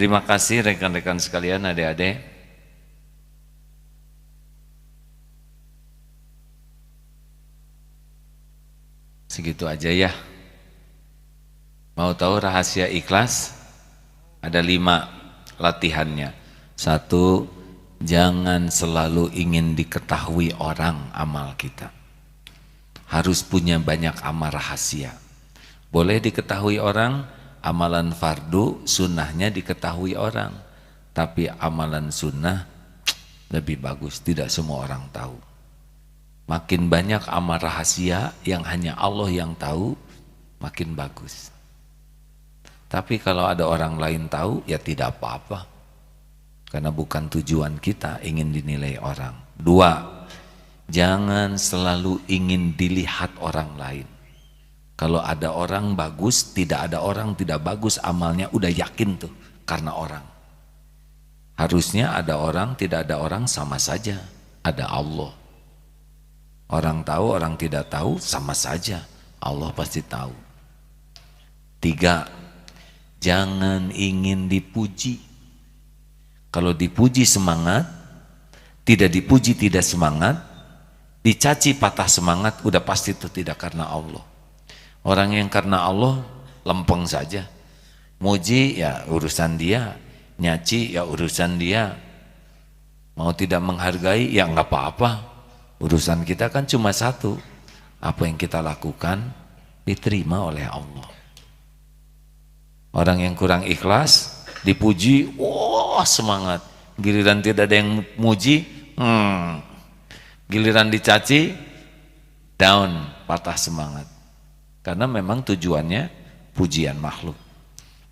Terima kasih rekan-rekan sekalian, adik-adik. Segitu aja ya. Mau tahu rahasia ikhlas? Ada 5 latihannya. 1, jangan selalu ingin diketahui orang amal kita. Harus punya banyak amal rahasia. Boleh diketahui orang, amalan fardu, sunnahnya diketahui orang. Tapi amalan sunnah lebih bagus, tidak semua orang tahu. Makin banyak amal rahasia yang hanya Allah yang tahu, makin bagus. Tapi kalau ada orang lain tahu, ya tidak apa-apa. Karena bukan tujuan kita ingin dinilai orang. 2, jangan selalu ingin dilihat orang lain. Kalau ada orang bagus, tidak ada orang tidak bagus amalnya, udah yakin tuh karena orang. Harusnya ada orang, tidak ada orang sama saja, ada Allah. Orang tahu, orang tidak tahu sama saja, Allah pasti tahu. 3, jangan ingin dipuji. Kalau dipuji semangat, tidak dipuji tidak semangat, dicaci patah semangat, udah pasti itu tidak karena Allah. Orang yang karena Allah lempeng saja. Muji ya urusan dia, nyaci ya urusan dia. Mau tidak menghargai ya nggak apa-apa. Urusan kita kan cuma satu. Apa yang kita lakukan diterima oleh Allah. Orang yang kurang ikhlas dipuji, wah semangat. Giliran tidak ada yang muji, giliran dicaci, down, patah semangat. Karena memang tujuannya pujian makhluk.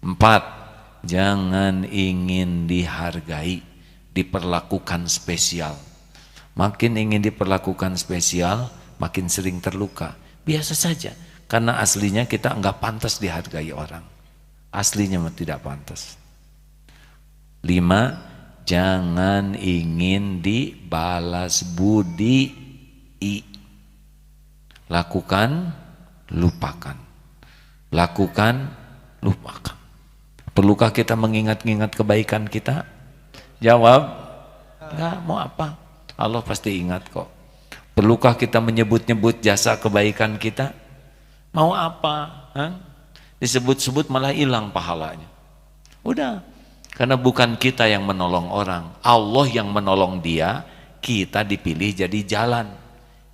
4, jangan ingin dihargai, diperlakukan spesial. Makin ingin diperlakukan spesial, makin sering terluka. Biasa saja, karena aslinya kita enggak pantas dihargai orang. Aslinya tidak pantas. 5, jangan ingin dibalas budi. Lakukan, lupakan. Lakukan, lupakan. Perlukah kita mengingat-ingat kebaikan kita? Jawab, enggak, mau apa? Allah pasti ingat kok. Perlukah kita menyebut-nyebut jasa kebaikan kita? Mau apa? Disebut-sebut malah hilang pahalanya. Udah, karena bukan kita yang menolong orang, Allah yang menolong dia, kita dipilih jadi jalan.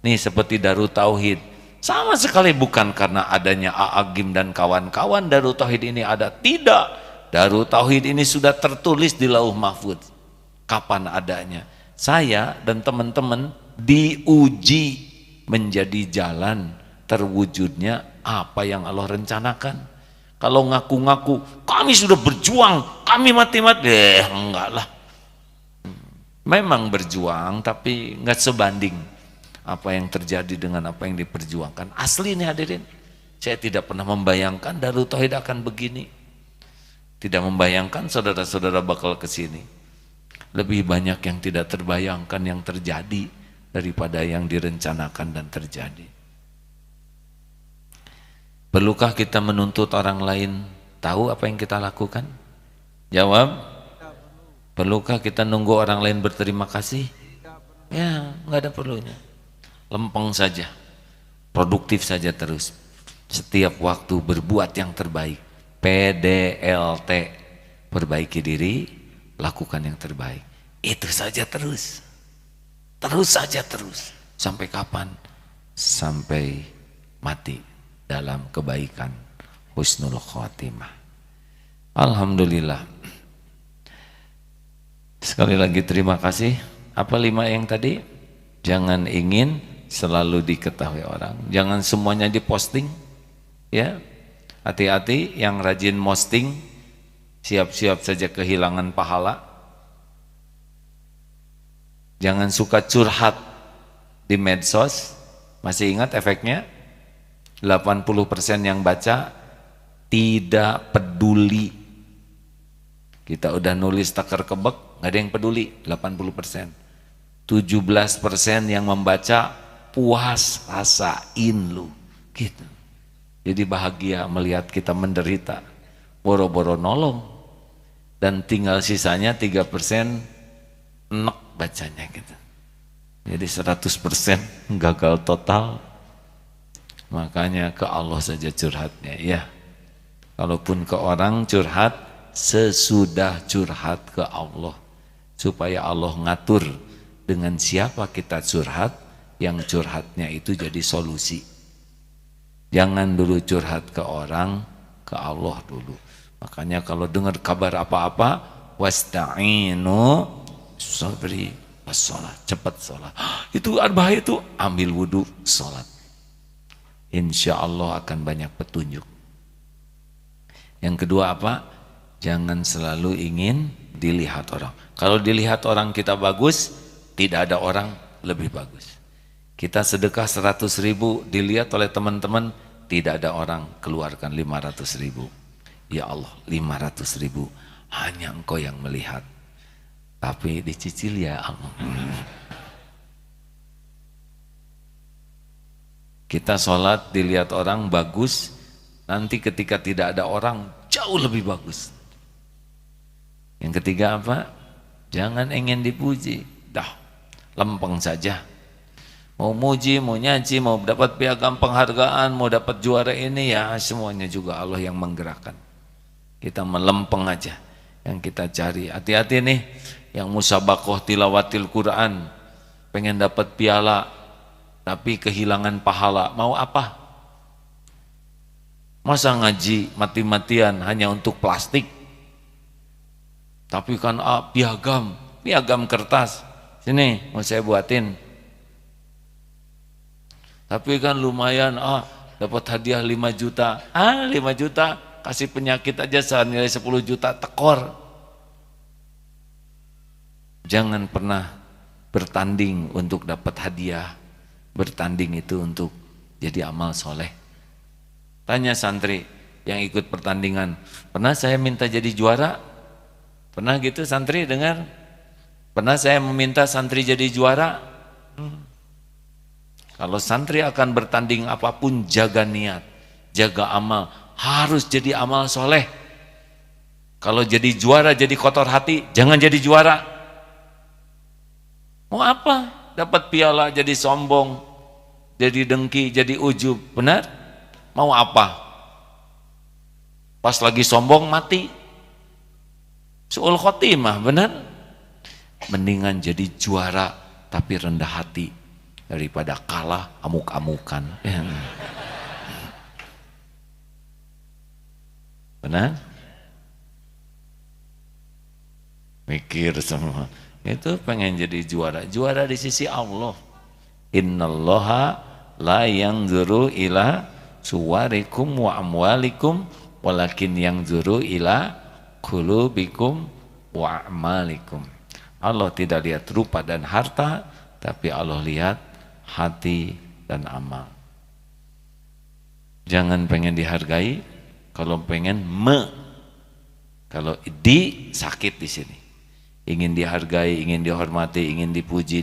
Nih seperti Darut Tauhid, sama sekali bukan karena adanya A'agim dan kawan-kawan Darut Tauhid ini ada, tidak. Darut Tauhid ini sudah tertulis di Lauh Mahfudz. Kapan adanya? Saya dan teman-teman diuji menjadi jalan terwujudnya apa yang Allah rencanakan. Kalau ngaku-ngaku kami sudah berjuang, kami mati-mati, enggak lah. Memang berjuang tapi enggak sebanding apa yang terjadi dengan apa yang diperjuangkan. Asli nih hadirin, saya tidak pernah membayangkan Darut Tauhid akan begini. Tidak membayangkan saudara-saudara bakal ke sini. Lebih banyak yang tidak terbayangkan yang terjadi daripada yang direncanakan dan terjadi. Perlukah kita menuntut orang lain tahu apa yang kita lakukan? Jawab, perlukah kita nunggu orang lain berterima kasih? Ya, nggak ada perlunya. Lempeng saja, produktif saja terus. Setiap waktu berbuat yang terbaik. PDLT, perbaiki diri, lakukan yang terbaik. Itu saja terus. Terus saja terus. Sampai kapan? Sampai mati dalam kebaikan, husnul khotimah. Alhamdulillah. Sekali lagi terima kasih. Apa 5 yang tadi? Jangan ingin selalu diketahui orang. Jangan semuanya diposting. Ya, hati-hati yang rajin posting, siap-siap saja kehilangan pahala. Jangan suka curhat di medsos. Masih ingat efeknya? 80% yang baca tidak peduli. Kita udah nulis takar kebek, nggak ada yang peduli. 80%. 17% yang membaca puas, rasain lu, gitu. Jadi bahagia melihat kita menderita, boro-boro nolong. dan tinggal sisanya 3% enek bacanya gitu. Jadi 100% gagal total. Makanya ke Allah saja curhatnya ya. Kalaupun ke orang curhat, sesudah curhat ke Allah, supaya Allah ngatur dengan siapa kita curhat, yang curhatnya itu jadi solusi. Jangan dulu curhat ke orang, ke Allah dulu. Makanya kalau dengar kabar apa-apa, wasta'inu sabri wassalat, cepat sholat. Itu bahaya itu, ambil wudhu, sholat. Insya Allah akan banyak petunjuk. Yang kedua apa? Jangan selalu ingin dilihat orang. Kalau dilihat orang kita bagus, tidak ada orang lebih bagus. Kita sedekah 100.000, dilihat oleh teman-teman, tidak ada orang, keluarkan 500.000. Ya Allah, 500.000 hanya Engkau yang melihat. Tapi dicicil ya Allah. Kita sholat dilihat orang bagus, nanti ketika tidak ada orang jauh lebih bagus. Yang ketiga apa? Jangan ingin dipuji, dah lempeng saja. Mau muji, mau nyaji, mau dapat piagam penghargaan, mau dapat juara ini, ya semuanya juga Allah yang menggerakkan. Kita melempeng aja. Yang kita cari, hati-hati nih, yang musabakoh tilawatil Quran, pengen dapat piala, tapi kehilangan pahala, mau apa? Masa ngaji mati-matian hanya untuk plastik? Tapi kan piagam kertas, sini mau saya buatin. Tapi kan lumayan, dapat hadiah 5 juta. 5 juta, kasih penyakit aja senilai 10 juta, tekor. Jangan pernah bertanding untuk dapat hadiah. Bertanding itu untuk jadi amal soleh. Tanya santri yang ikut pertandingan, pernah saya minta jadi juara? Pernah gitu santri dengar? Pernah saya meminta santri jadi juara? Kalau santri akan bertanding apapun, jaga niat, jaga amal, harus jadi amal soleh. Kalau jadi juara jadi kotor hati, jangan jadi juara. Mau apa? Dapat piala jadi sombong, jadi dengki, jadi ujub, benar? Mau apa? Pas lagi sombong mati, su'ul khotimah, benar? Mendingan jadi juara tapi rendah hati daripada kalah amuk-amukan. Benar? Mikir semua. Itu pengen jadi juara di sisi Allah. Innallaha la yanzuru ila suwarikum wa amwalikum walakin yanzuru ila qulubikum wa a'malikum. Allah tidak lihat rupa dan harta, tapi Allah lihat hati dan amal. Jangan pengen dihargai, kalau pengen kalau di sakit di sini. Ingin dihargai, ingin dihormati, ingin dipuji,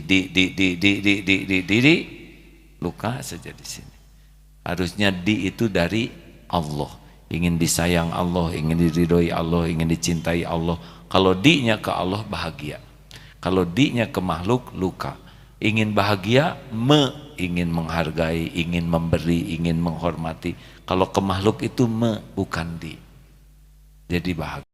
luka saja di sini. Harusnya itu dari Allah. Ingin disayang Allah, ingin diridhoi Allah, ingin dicintai Allah. Kalau di-nya ke Allah bahagia. Kalau di-nya ke makhluk luka. Ingin bahagia, ingin menghargai, ingin memberi, ingin menghormati. Kalau ke makhluk itu bukan di. Jadi bahagia.